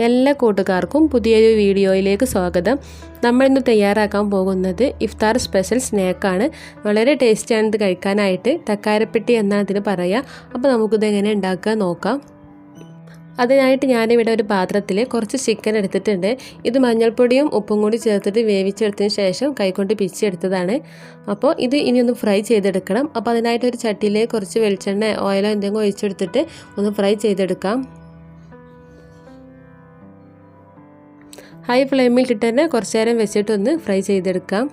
എല്ലാ കൂട്ടുകാർക്കും പുതിയൊരു വീഡിയോയിലേക്ക് സ്വാഗതം. നമ്മളിന്ന് തയ്യാറാക്കാൻ പോകുന്നത് ഇഫ്താർ സ്പെഷ്യൽ സ്നാക്കാണ്. വളരെ ടേസ്റ്റിയാണ് ഇത് കഴിക്കാനായിട്ട്. തക്കാരപ്പെട്ടി എന്നാണ് ഇതിന് പറയുക. അപ്പോൾ നമുക്കിത് എങ്ങനെ ഉണ്ടാക്കുക നോക്കാം. അതിനായിട്ട് ഞാനിവിടെ ഒരു പാത്രത്തിൽ കുറച്ച് ചിക്കൻ എടുത്തിട്ടുണ്ട്. ഇത് മഞ്ഞൾപ്പൊടിയും ഉപ്പും കൂടി ചേർത്തിട്ട് വേവിച്ചെടുത്തതിന് ശേഷം കൈകൊണ്ട് പിച്ചെടുത്തതാണ്. അപ്പോൾ ഇത് ഇനി ഒന്ന് ഫ്രൈ ചെയ്തെടുക്കണം. അപ്പോൾ അതിനായിട്ട് ഒരു ചട്ടിയിലേക്ക് കുറച്ച് വെളിച്ചെണ്ണ ഓയിലോ എന്തെങ്കിലും ഒഴിച്ചെടുത്തിട്ട് ഒന്ന് ഫ്രൈ ചെയ്തെടുക്കാം. ഹൈ ഫ്ലെയിമിൽ ഇട്ടിട്ട് തന്നെ കുറച്ച് നേരം വെച്ചിട്ടൊന്ന് ഫ്രൈ ചെയ്തെടുക്കാം.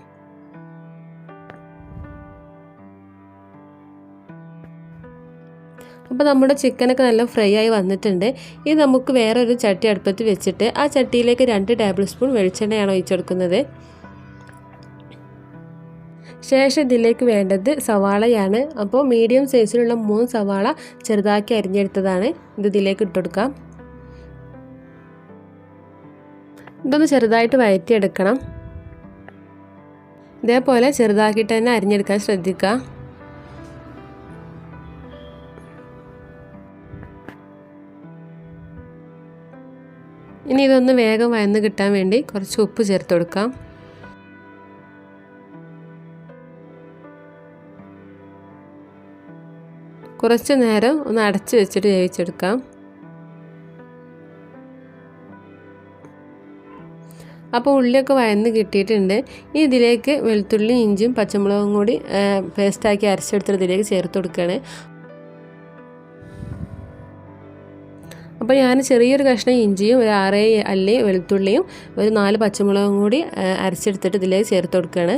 അപ്പോൾ നമ്മുടെ ചിക്കനൊക്കെ നല്ല ഫ്രൈ ആയി വന്നിട്ടുണ്ട്. ഇത് നമുക്ക് വേറൊരു ചട്ടി അടുപ്പത്ത് വെച്ചിട്ട് ആ ചട്ടിയിലേക്ക് 2 ടേബിൾ സ്പൂൺ വെളിച്ചെണ്ണയാണ് ഒഴിച്ചെടുക്കുന്നത്. ശേഷം ഇതിലേക്ക് വേണ്ടത് സവാളയാണ്. അപ്പോൾ മീഡിയം സൈസിലുള്ള 3 സവാള ചെറുതാക്കി അരിഞ്ഞെടുത്തതാണ്. ഇത് ഇതിലേക്ക് ഇട്ടുകൊടുക്കാം. ഇതൊന്ന് ചെറുതായിട്ട് വഴറ്റിയെടുക്കണം. ഇതേപോലെ ചെറുതാക്കിയിട്ട് തന്നെ അരിഞ്ഞെടുക്കാൻ ശ്രദ്ധിക്കുക. ഇനി ഇതൊന്ന് വേഗം വഴന്ന് കിട്ടാൻ വേണ്ടി കുറച്ച് ഉപ്പ് ചേർത്ത് കൊടുക്കാം. കുറച്ച് നേരം ഒന്ന് അടച്ച് വെച്ചിട്ട് വേവിച്ചെടുക്കാം. അപ്പോൾ ഉള്ളിയൊക്കെ വഴന്ന് കിട്ടിയിട്ടുണ്ട്. ഇനി ഇതിലേക്ക് വെളുത്തുള്ളി ഇഞ്ചിയും പച്ചമുളകും കൂടി പേസ്റ്റാക്കി അരച്ചെടുത്തിട്ട് ഇതിലേക്ക് ചേർത്ത് കൊടുക്കുകയാണ്. അപ്പോൾ ഞാൻ ചെറിയൊരു കഷ്ണം ഇഞ്ചിയും ഒരു 6 അല്ലി വെളുത്തുള്ളിയും ഒരു 4 പച്ചമുളകും കൂടി അരച്ചെടുത്തിട്ട് ഇതിലേക്ക് ചേർത്ത് കൊടുക്കുകയാണ്.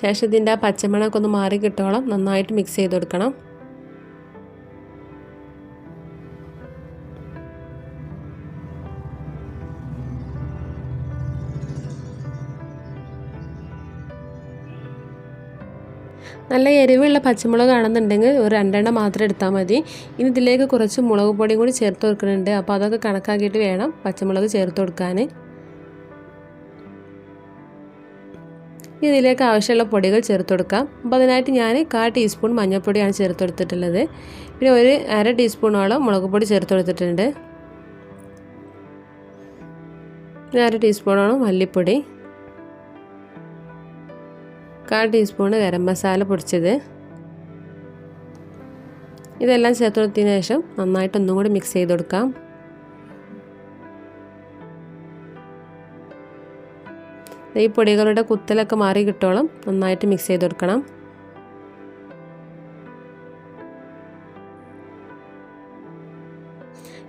ശേഷം ഇതിൻ്റെ ആ പച്ചമണമൊക്കെ ഒന്ന് മാറി കിട്ടോളം നന്നായിട്ട് മിക്സ് ചെയ്ത് കൊടുക്കണം. നല്ല എരിവുള്ള പച്ചമുളക് ആണെന്നുണ്ടെങ്കിൽ ഒരു 2 എണ്ണം മാത്രം എടുത്താൽ മതി. ഇനി ഇതിലേക്ക് കുറച്ച് മുളക് പൊടിയും കൂടി ചേർത്ത് കൊടുക്കുന്നുണ്ട്. അപ്പോൾ അതൊക്കെ കണക്കാക്കിയിട്ട് വേണം പച്ചമുളക് ചേർത്ത് കൊടുക്കാൻ. ഇതിലേക്ക് ആവശ്യമുള്ള പൊടികൾ ചേർത്ത് കൊടുക്കാം. അപ്പോൾ അതിനായിട്ട് ഞാൻ 1/4 ടീസ്പൂൺ മഞ്ഞൾപ്പൊടിയാണ് ചേർത്ത് കൊടുത്തിട്ടുള്ളത്. പിന്നെ ഒരു 1/2 ടീസ്പൂണോളം മുളക് പൊടി ചേർത്ത് കൊടുത്തിട്ടുണ്ട്. 1/2 ടീസ്പൂണോളം മല്ലിപ്പൊടി, 1/4 ടീസ്പൂൺ ഗരം മസാല പൊടിച്ചത്. ഇതെല്ലാം ചേർത്ത് കൊടുത്തതിന് ശേഷം നന്നായിട്ടൊന്നും കൂടി മിക്സ് ചെയ്ത് കൊടുക്കാം. ഈ പൊടികളുടെ കുത്തലൊക്കെ മാറി കിട്ടോളം നന്നായിട്ട് മിക്സ് ചെയ്ത് കൊടുക്കണം.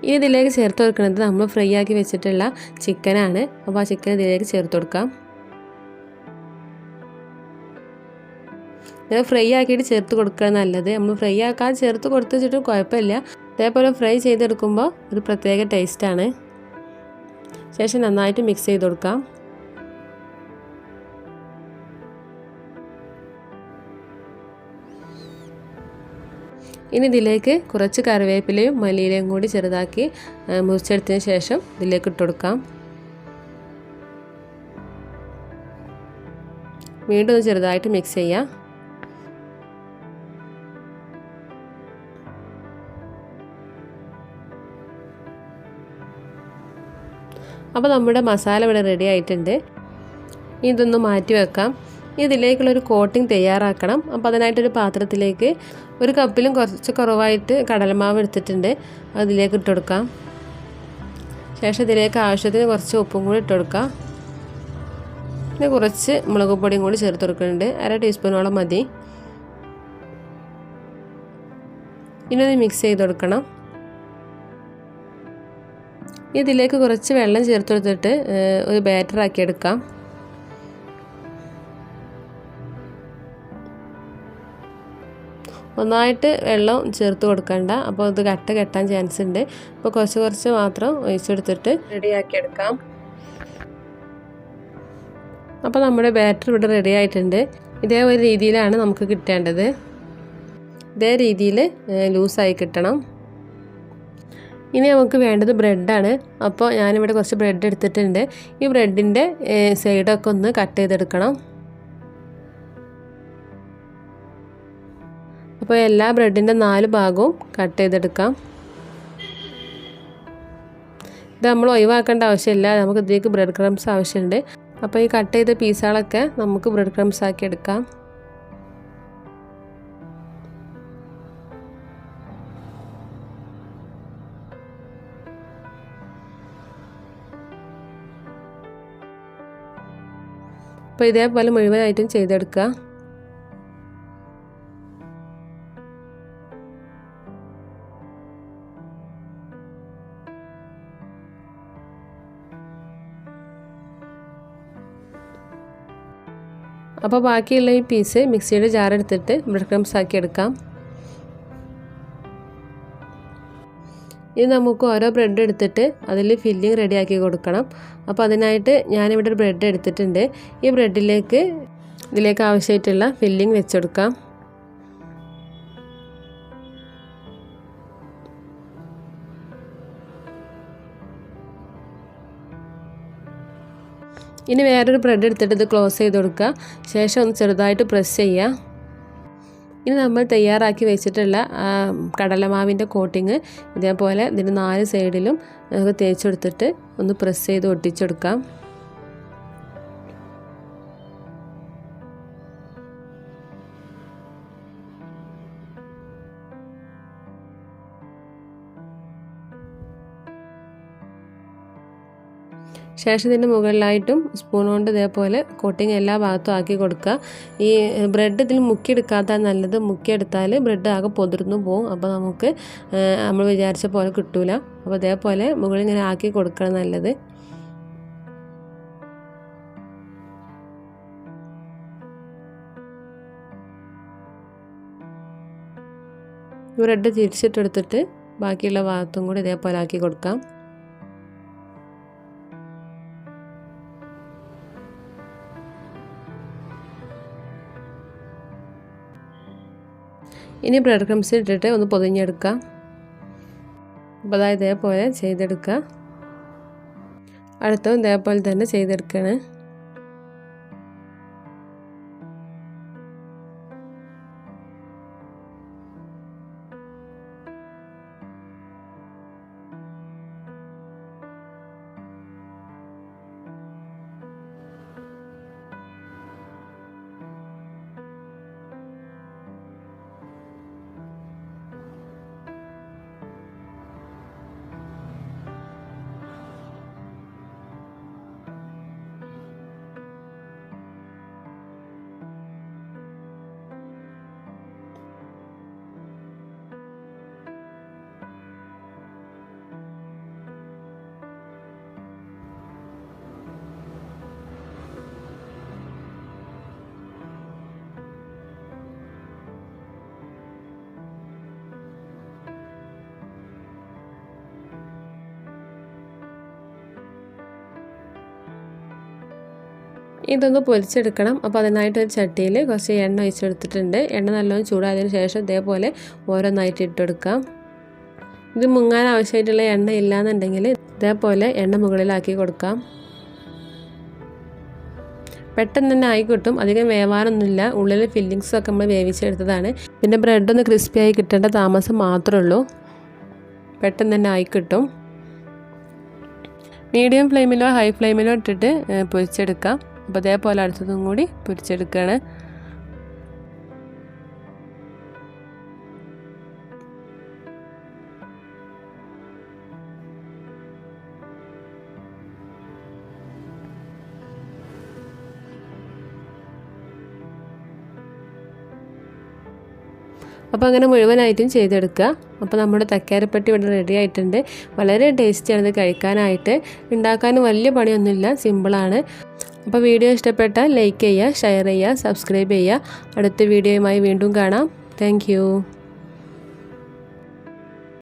ഇനി ഇതിലേക്ക് ചേർത്ത് കൊടുക്കുന്നത് നമ്മൾ ഫ്രൈ ആക്കി വെച്ചിട്ടുള്ള ചിക്കനാണ്. അപ്പോൾ ആ ചിക്കൻ ഇതിലേക്ക് ചേർത്ത് കൊടുക്കാം. ഇത് ഫ്രൈ ആക്കിയിട്ട് ചേർത്ത് കൊടുക്കുക നല്ലത്. നമ്മൾ ഫ്രൈ ആക്കാൻ ചേർത്ത് കൊടുത്ത് വെച്ചിട്ടും കുഴപ്പമില്ല. അതേപോലെ ഫ്രൈ ചെയ്തെടുക്കുമ്പോൾ ഒരു പ്രത്യേക ടേസ്റ്റാണ്. ശേഷം നന്നായിട്ട് മിക്സ് ചെയ്ത് കൊടുക്കാം. ഇനി ഇതിലേക്ക് കുറച്ച് കറിവേപ്പിലയും മല്ലിയിലയും കൂടി ചെറുതാക്കി മുറിച്ചെടുത്തതിന് ശേഷം ഇതിലേക്ക് ഇട്ട് കൊടുക്കാം. വീണ്ടും ഒന്ന് ചെറുതായിട്ട് മിക്സ് ചെയ്യാം. അപ്പോൾ നമ്മുടെ മസാല ഇവിടെ റെഡി ആയിട്ടുണ്ട്. ഇതൊന്ന് മാറ്റി വെക്കാം. ഇതിലേക്കുള്ളൊരു കോട്ടിംഗ് തയ്യാറാക്കണം. അപ്പോൾ അതിനായിട്ടൊരു പാത്രത്തിലേക്ക് 1 കപ്പിലും കുറച്ച് കുറവായിട്ട് കടലമാവ് എടുത്തിട്ടുണ്ട്. അതിലേക്ക് ഇട്ട് കൊടുക്കാം. ശേഷം ഇതിലേക്ക് ആവശ്യത്തിന് കുറച്ച് ഉപ്പും കൂടി ഇട്ട് കൊടുക്കാം. പിന്നെ കുറച്ച് മുളക് പൊടിയും കൂടി ചേർത്ത് കൊടുക്കുന്നുണ്ട്. 1/2 ടീസ്പൂണോളം മതി. ഇനി ഒന്ന് മിക്സ് ചെയ്ത് കൊടുക്കണം. ഇതിലേക്ക് കുറച്ച് വെള്ളം ചേർത്ത് കൊടുത്തിട്ട് ഒരു ബാറ്റർ ആക്കി എടുക്കാം. ഒന്നായിട്ട് വെള്ളം ചേർത്ത് കൊടുക്കണ്ട. അപ്പോൾ ഇത് കെട്ടാൻ ചാൻസ് ഉണ്ട്. അപ്പോൾ കുറച്ച് മാത്രം ഒഴിച്ചെടുത്തിട്ട് റെഡിയാക്കി എടുക്കാം. അപ്പോൾ നമ്മുടെ ബാറ്റർ ഇവിടെ റെഡി ആയിട്ടുണ്ട്. ഇതേ ഒരു രീതിയിലാണ് നമുക്ക് കിട്ടേണ്ടത്. ഇതേ രീതിയിൽ ലൂസായി കിട്ടണം. ഇനി നമുക്ക് വേണ്ടത് ബ്രെഡാണ്. അപ്പോൾ ഞാനിവിടെ കുറച്ച് ബ്രെഡ് എടുത്തിട്ടുണ്ട്. ഈ ബ്രെഡിൻ്റെ സൈഡൊക്കെ ഒന്ന് കട്ട് ചെയ്തെടുക്കണം. അപ്പോൾ എല്ലാ ബ്രെഡിൻ്റെ 4 ഭാഗവും കട്ട് ചെയ്തെടുക്കാം. ഇത് നമ്മൾ ഒഴിവാക്കേണ്ട ആവശ്യമില്ല, നമുക്ക് ഇതിലേക്ക് ബ്രെഡ് ക്രംസ് ആവശ്യമുണ്ട്. അപ്പോൾ ഈ കട്ട് ചെയ്ത പീസുകളൊക്കെ നമുക്ക് ബ്രെഡ് ക്രംസ് ആക്കി എടുക്കാം. അപ്പോൾ ഇതേപോലെ മുഴുവനായിട്ടും ചെയ്തെടുക്കുക. അപ്പോൾ ബാക്കിയുള്ള ഈ പീസ് മിക്സിയുടെ ജാർ എടുത്തിട്ട് ബ്രെഡ് ക്രംസ് ആക്കി എടുക്കാം. ഇനി നമുക്ക് ഓരോ ബ്രെഡ് എടുത്തിട്ട് അതിൽ ഫില്ലിങ് റെഡിയാക്കി കൊടുക്കണം. അപ്പോൾ അതിനായിട്ട് ഞാനിവിടെ ഒരു ബ്രെഡ് എടുത്തിട്ടുണ്ട്. ഈ ബ്രെഡിലേക്ക് ഇതിലേക്ക് ആവശ്യമായിട്ടുള്ള ഫില്ലിങ് വെച്ചെടുക്കാം. ഇനി വേറൊരു ബ്രെഡ് എടുത്തിട്ട് ഇത് ക്ലോസ് ചെയ്ത് കൊടുക്കുക. ശേഷം ഒന്ന് ചെറുതായിട്ട് പ്രസ് ചെയ്യുക. ഇനി നമ്മൾ തയ്യാറാക്കി വെച്ചിട്ടുള്ള കടലമാവിൻ്റെ കോട്ടിങ് ഇതേപോലെ ഇതിൻ്റെ 4 സൈഡിലും നമുക്ക് തേച്ചെടുത്തിട്ട് ഒന്ന് പ്രസ് ചെയ്ത് ഒട്ടിച്ചെടുക്കാം. ശേഷം ഇതിൻ്റെ മുകളിലായിട്ടും സ്പൂൺ കൊണ്ട് ഇതേപോലെ കോട്ടിങ് എല്ലാ ഭാഗത്തും ആക്കി കൊടുക്കുക. ഈ ബ്രെഡ് ഇതിൽ മുക്കിയെടുക്കാത്ത നല്ലത്, മുക്കിയെടുത്താൽ ബ്രെഡ് ആകെ പൊതിർന്നു പോകും. അപ്പോൾ നമുക്ക് നമ്മൾ വിചാരിച്ച പോലെ കിട്ടൂല. അപ്പോൾ ഇതേപോലെ മുകളിൽ ഇങ്ങനെ ആക്കി കൊടുക്കണം നല്ലത്. ബ്രെഡ് തിരിച്ചിട്ടെടുത്തിട്ട് ബാക്കിയുള്ള ഭാഗത്തും കൂടി ഇതേപോലെ ആക്കി കൊടുക്കാം. ഇനി ബ്രെഡ് ക്രംസ് ഇട്ടിട്ട് ഒന്ന് പൊതിഞ്ഞെടുക്കാം. അപ്പോൾ അതായത് ഇതേപോലെ ചെയ്തെടുക്കുക. അടുത്തതും ഇതേപോലെ തന്നെ ചെയ്തെടുക്കുകയാണ്. ഇതൊന്ന് പൊരിച്ചെടുക്കണം. അപ്പോൾ അതിനായിട്ടൊരു ചട്ടിയിൽ കുറച്ച് എണ്ണ ഒഴിച്ചെടുത്തിട്ടുണ്ട്. എണ്ണ നല്ലോണം ചൂടായതിന് ശേഷം ഇതേപോലെ ഓരോന്നായിട്ട് ഇട്ടെടുക്കാം. ഇത് മുങ്ങാൻ ആവശ്യമായിട്ടുള്ള എണ്ണ ഇല്ലയെന്നുണ്ടെങ്കിൽ ഇതേപോലെ എണ്ണ മുകളിലാക്കി കൊടുക്കാം. പെട്ടെന്ന് തന്നെ ആയി കിട്ടും, അധികം വേവാനൊന്നുമില്ല. ഉള്ളിൽ ഫില്ലിങ്സൊക്കെ നമ്മൾ വേവിച്ചെടുത്തതാണ്. പിന്നെ ബ്രെഡൊന്ന് ക്രിസ്പിയായി കിട്ടേണ്ട താമസം മാത്രമേ ഉള്ളൂ. പെട്ടെന്ന് തന്നെ ആയി കിട്ടും. മീഡിയം ഫ്ലെയിമിലോ ഹൈ ഫ്ലെയിമിലോ ഇട്ടിട്ട് പൊരിച്ചെടുക്കാം. അപ്പോൾ അതേപോലെ അടുത്തതും കൂടി പൊരിച്ചെടുക്കുകയാണ്. അപ്പോൾ അങ്ങനെ മുഴുവനായിട്ടും ചെയ്തെടുക്കുക. അപ്പോൾ നമ്മുടെ തക്കാരപ്പട്ടി ഇവിടെ റെഡി ആയിട്ടുണ്ട്. വളരെ ടേസ്റ്റിയാണ് ഇത് കഴിക്കാനായിട്ട്. ഉണ്ടാക്കാനും വലിയ പണിയൊന്നുമില്ല, സിമ്പിളാണ്. അപ്പോൾ വീഡിയോ ഇഷ്ടപ്പെട്ടാൽ ലൈക്ക് ചെയ്യുക, ഷെയർ ചെയ്യുക, സബ്സ്ക്രൈബ് ചെയ്യുക. അടുത്ത വീഡിയോയുമായി വീണ്ടും കാണാം. താങ്ക്